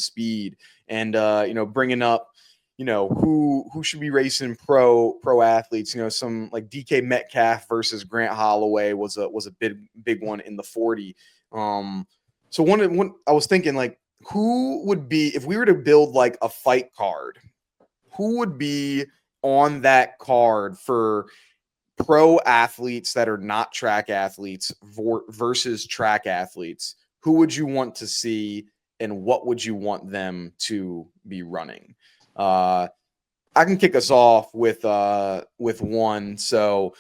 speed, and bringing up who should be racing pro athletes. Some like DK Metcalf versus Grant Holloway was a big one in the 40. So one I was thinking, like, who would be, if we were to build like a fight card, who would be on that card for pro athletes that are not track athletes versus track athletes? Who would you want to see, and what would you want them to be running? I can kick us off with one. So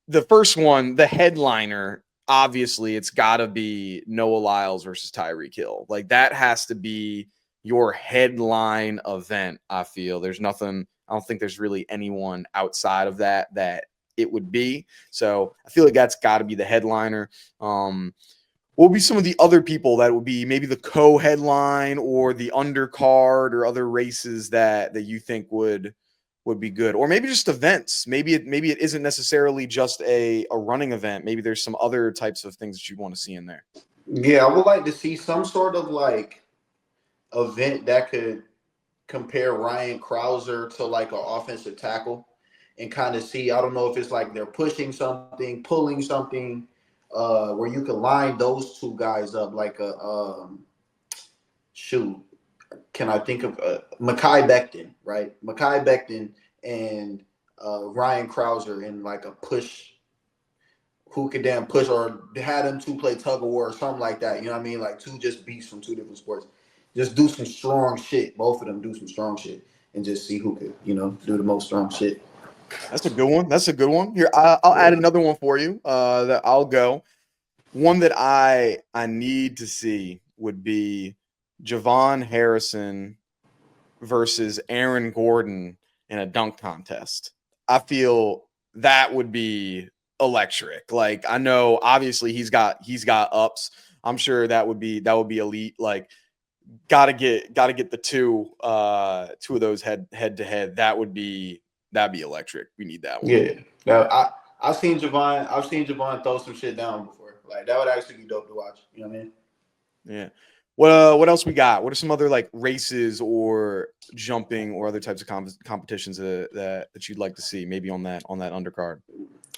the first one, the headliner, obviously it's got to be Noah Lyles versus Tyreek Hill. Like, that has to be your headline event. I feel there's nothing. I don't think there's really anyone outside of that it would be. So I feel like that's got to be the headliner. What would be some of the other people that would be maybe the co-headline or the undercard or other races that you think would be good? Or maybe just events. Maybe it isn't necessarily just a running event. Maybe there's some other types of things that you want to see in there. Yeah, I would like to see some sort of like event that could compare Ryan Krauser to like an offensive tackle and kind of see, I don't know if it's like they're pushing something, pulling something, where you can line those two guys up like a can I think of Mekhi Becton, right? Mekhi Becton and Ryan Krauser in like a push, who could damn push, or had them two play tug of war or something like that. You know what I mean? Like two just beasts from two different sports. Just do some strong shit. Both of them do some strong shit and just see who could, do the most strong shit. That's a good one. Here, I'll add another one for you. That I'll go. One that I need to see would be Javon Harrison versus Aaron Gordon in a dunk contest. I feel that would be electric. Like, I know obviously he's got ups. I'm sure that would be elite. Like, gotta get the two of those head to head. That'd be electric. We need that one. Yeah. Now, I've seen Javon throw some shit down before. Like, that would actually be dope to watch. You know what I mean? Yeah. What else we got? What are some other like races or jumping or other types of competitions that you'd like to see maybe on that undercard?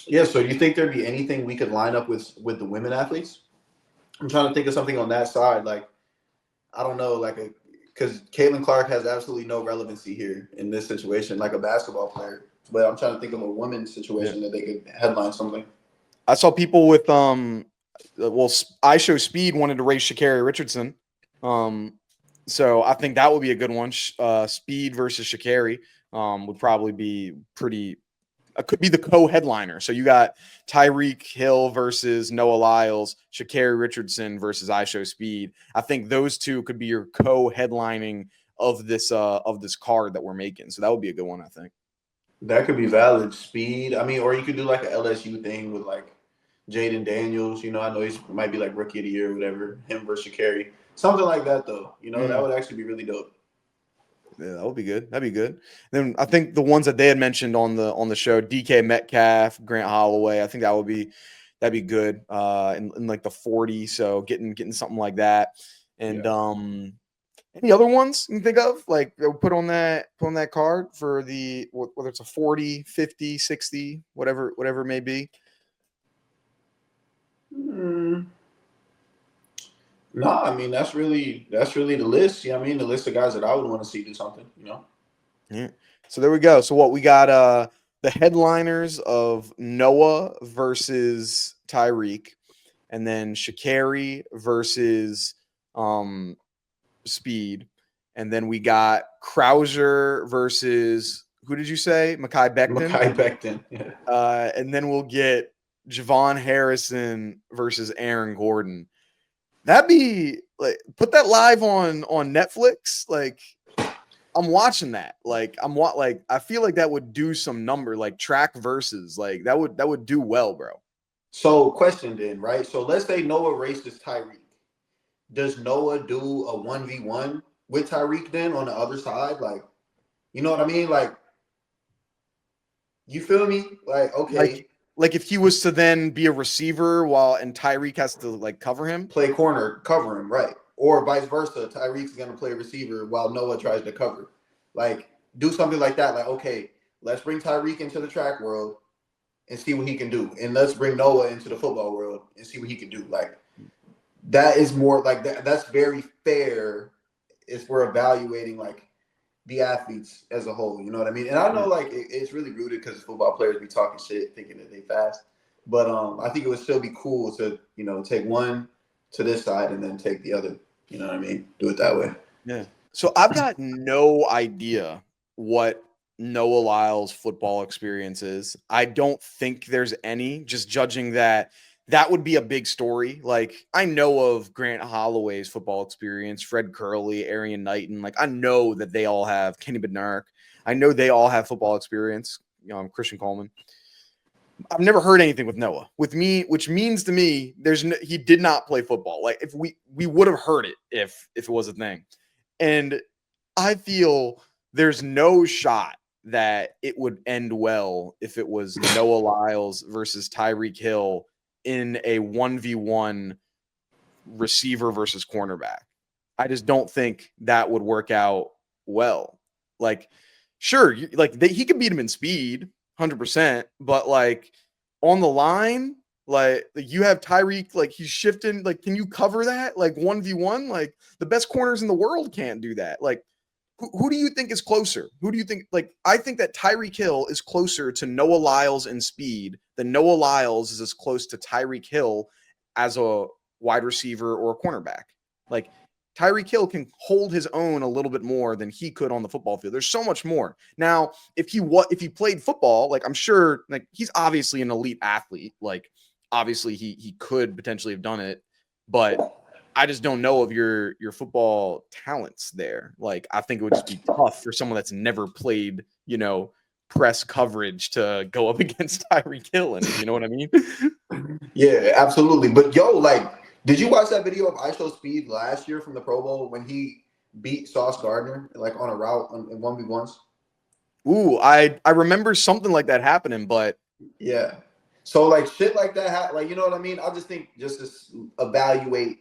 Yeah. So, do you think there'd be anything we could line up with the women athletes? I'm trying to think of something on that side. Like, I don't know, because Caitlin Clark has absolutely no relevancy here in this situation, like a basketball player. But I'm trying to think of a women's situation that they could headline something. I saw people with IShowSpeed wanted to race Sha'Carri Richardson. So I think that would be a good one. Speed versus Sha'Carri would probably be pretty. Could be the co-headliner. So you got Tyreek Hill versus Noah Lyles, Sha'Carri Richardson versus IShowSpeed. I think those two could be your co-headlining of this card that we're making. So that would be a good one, I think. That could be valid. Speed. I mean, or you could do like an LSU thing with like Jaden Daniels. I know he might be like rookie of the year or whatever. Him versus Sha'Carri. Something like that, though. That would actually be really dope. Yeah, that would be good. That'd be good. Then I think the ones that they had mentioned on the show, DK Metcalf, Grant Holloway, I think that'd be good. In like the 40. So getting something like that. And any other ones you can think of, like put on that card for whether it's a 40, 50, 60, whatever it may be. No, I mean that's really the list. I mean, the list of guys that I would want to see do something. Yeah. So there we go. So what we got? The headliners of Noah versus Tyreek, and then Sha'Carri versus Speed, and then we got Krauser versus, who did you say? Mekhi Becton. Mekhi Becton. Yeah. And then we'll get Javon Harrison versus Aaron Gordon. That'd be like, put that live on Netflix. Like, I'm watching that. Like, I feel like that would do some number, like track versus, like that would do well, bro. So, question then, right? So let's say Noah races Tyreek. Does Noah do a 1v1 with Tyreek then on the other side? Like, you know what I mean? Like, you feel me? Like, okay. Like if he was to then be a receiver and Tyreek has to like cover him, play corner, cover him, right? or vice versa. Tyreek's going to play receiver while Noah tries to cover. Like, do something like that. Like, okay, let's bring Tyreek into the track world and see what he can do, and let's bring Noah into the football world and see what he can do. Like, that is more like that. That's very fair if we're evaluating like the athletes as a whole. You know what I mean? And I know like it's really rooted because football players be talking shit, thinking that they fast. But I think it would still be cool to take one to this side and then take the other. You know what I mean? Do it that way. Yeah. So I've got no idea what Noah Lyles' football experience is. I don't think there's any, just judging that would be a big story. Like, I know of Grant Holloway's football experience, Fred Curley, Arian Knighton. Like, I know that they all have Kenny Bednarik. I know they all have football experience. Christian Coleman. I've never heard anything with Noah. With me, which means to me, he did not play football. Like, if we would have heard it if it was a thing. And I feel there's no shot that it would end well if it was Noah Lyles versus Tyreek Hill in a 1v1 receiver versus cornerback. I just don't think that would work out well. Like, sure, he could beat him in speed, 100%, but like on the line, like you have Tyreek, like he's shifting. Like, can you cover that? Like 1v1, like the best corners in the world can't do that. Like, who do you think is closer? Who do you think? Like, I think that Tyreek Hill is closer to Noah Lyles in speed than Noah Lyles is as close to Tyreek Hill as a wide receiver or a cornerback. Like, Tyreek Hill can hold his own a little bit more than he could on the football field. There's so much more. Now, if he played football, like I'm sure, like he's obviously an elite athlete. Like, obviously he could potentially have done it, but I just don't know of your football talents there. Like, I think it would just be tough for someone that's never played, press coverage to go up against Tyreek Hill. And you know what I mean? Yeah, absolutely. But like, did you watch that video of IShowSpeed last year from the Pro Bowl when he beat Sauce Gardner like on a route in 1v1s? Ooh, I remember something like that happening, but yeah. So like shit like that, like, you know what I mean? I just think just to evaluate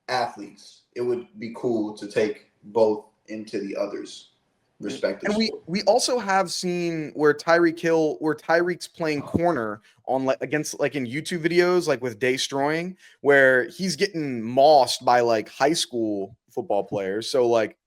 athletes, it would be cool to take both into the others respective. And we also have seen where Tyreek's playing corner on against like in YouTube videos, like with Destroying, where he's getting mossed by like high school football players. So like,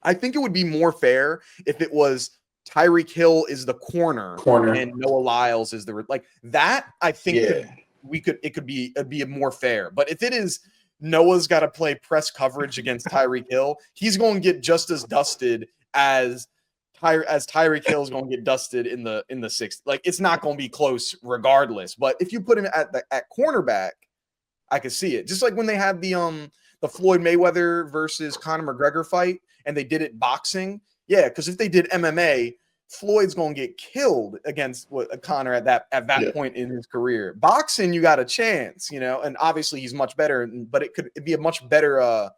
I think it would be more fair if it was Tyreek Hill is the corner and Noah Lyles is the like that. I think it'd be more fair. But if it is Noah's got to play press coverage against Tyreek Hill, he's going to get just as dusted as Tyreek Hill is going to get dusted in the sixth. Like, it's not going to be close regardless. But if you put him at cornerback, I could see it. Just like when they had the Floyd Mayweather versus Conor McGregor fight, and they did it boxing. Yeah, because if they did MMA, Floyd's going to get killed against Conor at that point in his career. Boxing, you got a chance, and obviously he's much better, but it'd be a much better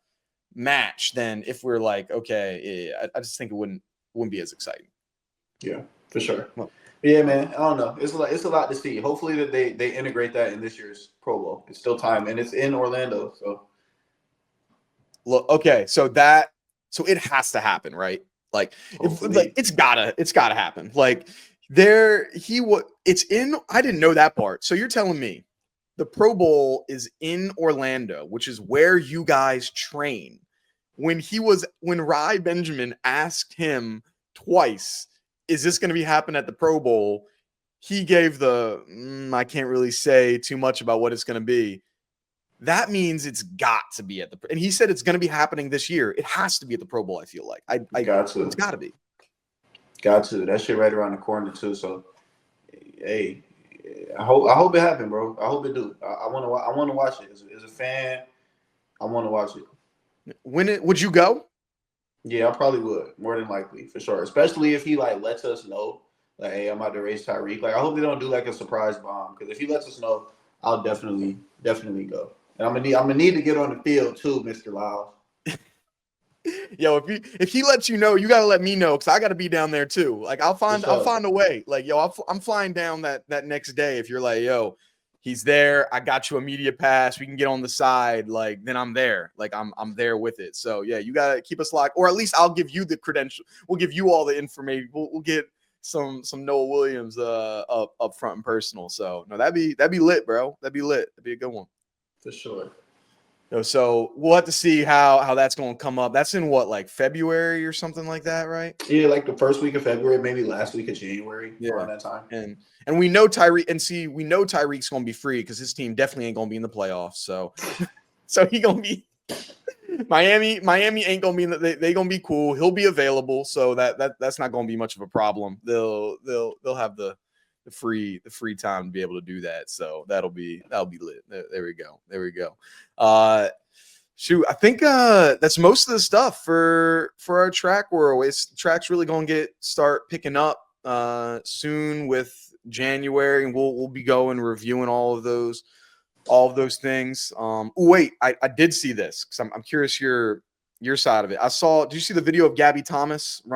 match than if we're like, okay, I just think it wouldn't be as exciting. Yeah, for sure. Well, yeah, man. I don't know. It's a lot to see. Hopefully that they integrate that in this year's Pro Bowl. It's still time, and it's in Orlando. So, look, okay, so it has to happen, right? Like, it's gotta happen. Like, it's in. I didn't know that part. So you're telling me the Pro Bowl is in Orlando, which is where you guys train. When Rai Benjamin asked him twice, is this going to be happening at the Pro Bowl? He gave I can't really say too much about what it's going to be. That means it's got to be and he said it's going to be happening this year. It has to be at the Pro Bowl. I feel like it's got to be. Got to. That shit right around the corner too. So, hey, I hope it happens, bro. I hope it do. I want to watch it. As a fan, I want to watch it. Would you go? Yeah, I probably would, more than likely, for sure. Especially if he like lets us know, like, hey, I'm about to raise Tyreek. Like, I hope they don't do like a surprise bomb, because if he lets us know, I'll definitely go. And I'm gonna need to get on the field too, Mr. Lyles. Yo, if he lets you know, you gotta let me know, because I gotta be down there too. Like, I'll find a way. Like, yo, I'm flying down that next day. If you're like, yo, he's there. I got you a media pass. We can get on the side. Like, then I'm there. Like, I'm there with it. So yeah, you gotta keep us locked, or at least I'll give you the credential. We'll give you all the information. We'll get some Noah Williams up front and personal. So no, that'd be lit, bro. That'd be lit. That'd be a good one for sure. So we'll have to see how that's going to come up. That's in what, like February or something like that, right? Yeah, like the first week of February, maybe last week of January, around that time. And we know Tyreek's going to be free because his team definitely ain't going to be in the playoffs. So he going to be Miami ain't going to be they going to be cool. He'll be available, so that's not going to be much of a problem. They'll have the free time to be able to do that. So that'll be lit. There we go. Shoot, I think that's most of the stuff for our track world. Track's really gonna start picking up soon with January, and we'll be going reviewing all of those things. Wait, I did see this because I'm curious your side of it. Did you see the video of Gabby Thomas running